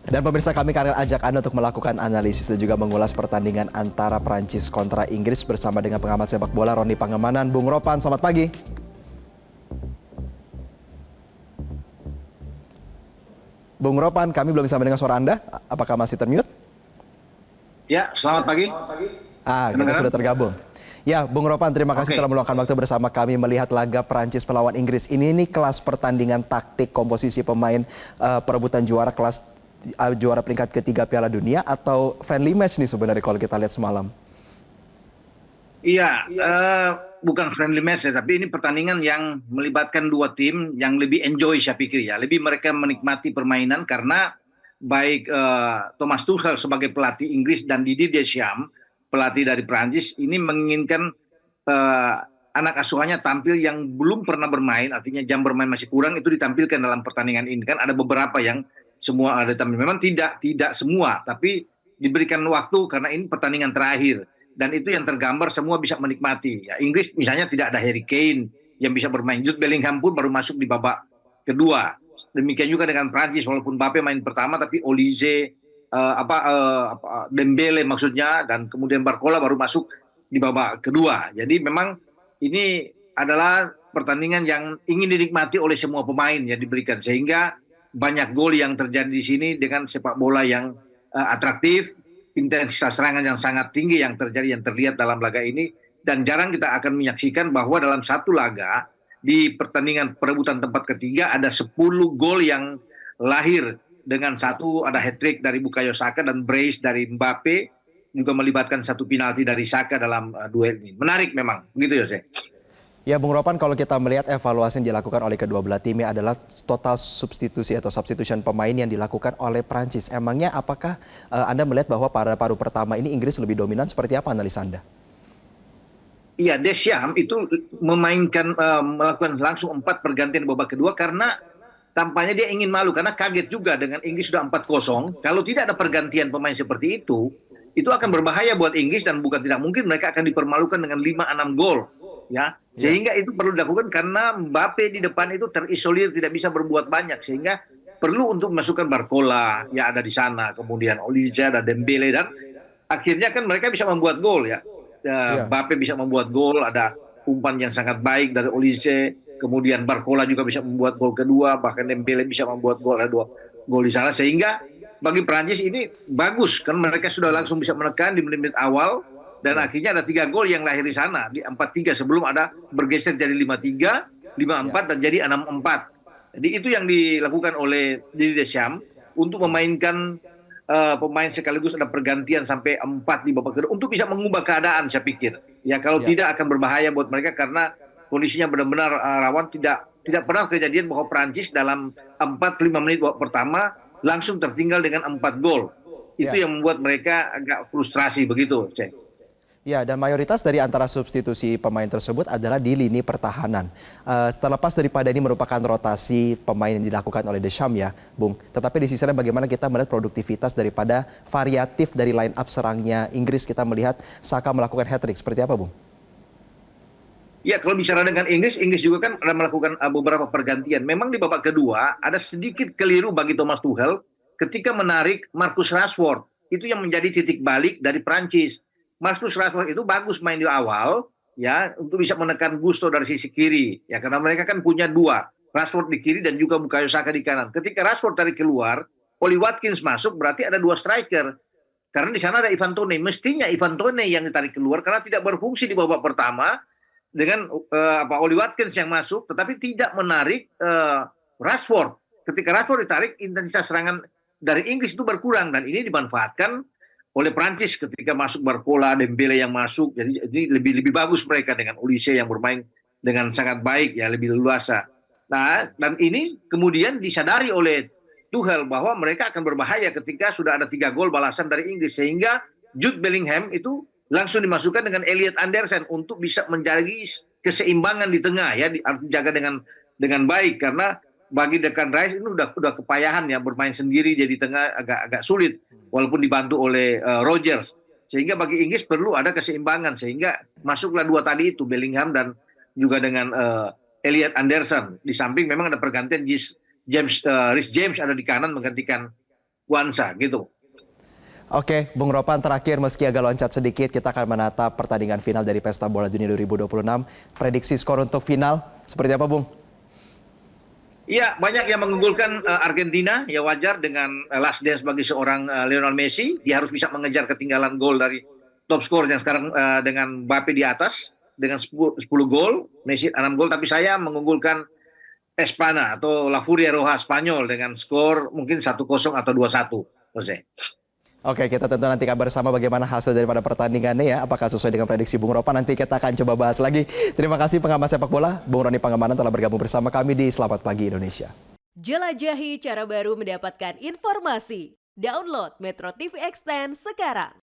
Dan pemirsa, kami akan ajak Anda untuk melakukan analisis dan juga mengulas pertandingan antara Prancis kontra Inggris bersama dengan pengamat sepak bola Roni Pangemanan. Bung Ropan, selamat pagi. Bung Ropan, kami belum bisa mendengar suara Anda. Apakah masih termute? Ya, selamat pagi. Kita sudah tergabung. Ya, Bung Ropan, terima kasih telah meluangkan waktu bersama kami melihat laga Prancis melawan Inggris. Ini kelas pertandingan taktik, komposisi pemain, perebutan juara kelas juara peringkat ketiga Piala Dunia atau friendly match nih sebenarnya kalau kita lihat semalam. Iya, bukan friendly match ya, tapi ini pertandingan yang melibatkan dua tim yang lebih enjoy saya pikir ya. Lebih mereka menikmati permainan karena baik Thomas Tuchel sebagai pelatih Inggris dan Didier Deschamps, pelatih dari Prancis, ini menginginkan eh, anak asuhannya tampil yang belum pernah bermain, artinya jam bermain masih kurang, itu ditampilkan dalam pertandingan ini. Kan ada beberapa yang semua ada tampil. Memang tidak semua, tapi diberikan waktu karena ini pertandingan terakhir. Dan itu yang tergambar semua bisa menikmati. Ya, Inggris misalnya tidak ada Harry Kane yang bisa bermain. Jude Bellingham pun baru masuk di babak kedua. Demikian juga dengan Prancis, walaupun Mbappe main pertama, tapi Olise, Dembele maksudnya, dan kemudian Barcola baru masuk di babak kedua. Jadi memang ini adalah pertandingan yang ingin dinikmati oleh semua pemain yang diberikan, sehingga banyak gol yang terjadi di sini dengan sepak bola yang atraktif, intensitas serangan yang sangat tinggi yang terlihat dalam laga ini, dan jarang kita akan menyaksikan bahwa dalam satu laga di pertandingan perebutan tempat ketiga ada 10 gol yang lahir dengan satu ada hat-trick dari Bukayo Saka dan brace dari Mbappe, juga melibatkan satu penalti dari Saka dalam duel ini. Menarik memang, begitu ya, Jose? Ya, Bung Ropan, kalau kita melihat evaluasi yang dilakukan oleh kedua belah timnya adalah total substitusi atau substitution pemain yang dilakukan oleh Prancis. Emangnya apakah Anda melihat bahwa pada paruh pertama ini Inggris lebih dominan? Seperti apa analisa Anda? Iya, Deschamps itu melakukan langsung 4 pergantian babak kedua karena tampaknya dia ingin malu karena kaget juga dengan Inggris sudah 4-0. Kalau tidak ada pergantian pemain seperti itu akan berbahaya buat Inggris dan bukan tidak mungkin mereka akan dipermalukan dengan 5-6 gol. Ya, sehingga itu perlu dilakukan karena Mbappe di depan itu terisolir, tidak bisa berbuat banyak, sehingga perlu untuk memasukkan Barcola ya ada di sana, kemudian Olise dan Dembele, dan akhirnya kan mereka bisa membuat gol ya. Ya. Mbappe bisa membuat gol, ada umpan yang sangat baik dari Olise, kemudian Barcola juga bisa membuat gol kedua, bahkan Dembele bisa membuat gol, ada 2 gol di sana, sehingga bagi Prancis ini bagus kan mereka sudah langsung bisa menekan di menit-menit awal. Dan akhirnya ada 3 gol yang lahir di sana. Di 4-3 sebelum ada bergeser jadi 5-3, 5-4 dan jadi 6-4. Jadi itu yang dilakukan oleh Didier Deschamps untuk memainkan pemain sekaligus ada pergantian sampai 4 di babak kedua untuk bisa mengubah keadaan saya pikir. Ya kalau tidak akan berbahaya buat mereka karena kondisinya benar-benar rawan, tidak pernah kejadian bahwa Prancis dalam 4-5 menit babak pertama langsung tertinggal dengan 4 gol. Itu yang membuat mereka agak frustrasi begitu, Cek. Ya, dan mayoritas dari antara substitusi pemain tersebut adalah di lini pertahanan. Terlepas daripada ini merupakan rotasi pemain yang dilakukan oleh Deschamps ya, Bung. Tetapi di sisi lain bagaimana kita melihat produktivitas daripada variatif dari line up serangnya Inggris. Kita melihat Saka melakukan hat-trick. Seperti apa, Bung? Ya, kalau bicara dengan Inggris juga kan ada melakukan beberapa pergantian. Memang di babak kedua ada sedikit keliru bagi Thomas Tuchel ketika menarik Marcus Rashford. Itu yang menjadi titik balik dari Prancis. Marcus Rashford itu bagus main di awal ya untuk bisa menekan Gusto dari sisi kiri ya karena mereka kan punya 2, Rashford di kiri dan juga Bukayo Saka di kanan. Ketika Rashford tarik keluar, Oli Watkins masuk, berarti ada 2 striker. Karena di sana ada Ivan Toney. Mestinya Ivan Toney yang ditarik keluar karena tidak berfungsi di babak pertama dengan Oli Watkins yang masuk, tetapi tidak menarik Rashford. Ketika Rashford ditarik, intensitas serangan dari Inggris itu berkurang dan ini dimanfaatkan oleh Prancis ketika masuk Barcola, Dembele yang masuk. Jadi ini lebih bagus mereka dengan Olise yang bermain dengan sangat baik ya, lebih leluasa. Nah, dan ini kemudian disadari oleh Tuchel bahwa mereka akan berbahaya ketika sudah ada 3 gol balasan dari Inggris, sehingga Jude Bellingham itu langsung dimasukkan dengan Elliot Anderson untuk bisa menjaga keseimbangan di tengah ya, harus dijaga dengan baik karena bagi Declan Rice ini udah kepayahan ya bermain sendiri jadi tengah agak sulit walaupun dibantu oleh Rodgers, sehingga bagi Inggris perlu ada keseimbangan sehingga masuklah 2 tadi itu Bellingham dan juga dengan Elliot Anderson. Di samping memang ada pergantian Reece James ada di kanan menggantikan Guanza gitu. Oke, Bung Ropan terakhir meski agak loncat sedikit, kita akan menatap pertandingan final dari Pesta Bola Dunia 2026. Prediksi skor untuk final seperti apa, Bung? Iya, banyak yang mengunggulkan Argentina, ya wajar dengan last dance bagi seorang Lionel Messi. Dia harus bisa mengejar ketinggalan gol dari top skor yang sekarang dengan Mbappe di atas dengan 10 gol, Messi 6 gol. Tapi saya mengunggulkan Espana atau La Furia Roja Spanyol dengan skor mungkin 1-0 atau 2-1, Jose. Oke, kita tentu nanti kabar bersama bagaimana hasil daripada pertandingannya ya. Apakah sesuai dengan prediksi Bung Ropan, nanti kita akan coba bahas lagi. Terima kasih pengamat sepak bola, Bung Roni Pangemanan telah bergabung bersama kami di Selamat Pagi Indonesia. Jelajahi cara baru mendapatkan informasi. Download Metro TV Extend sekarang.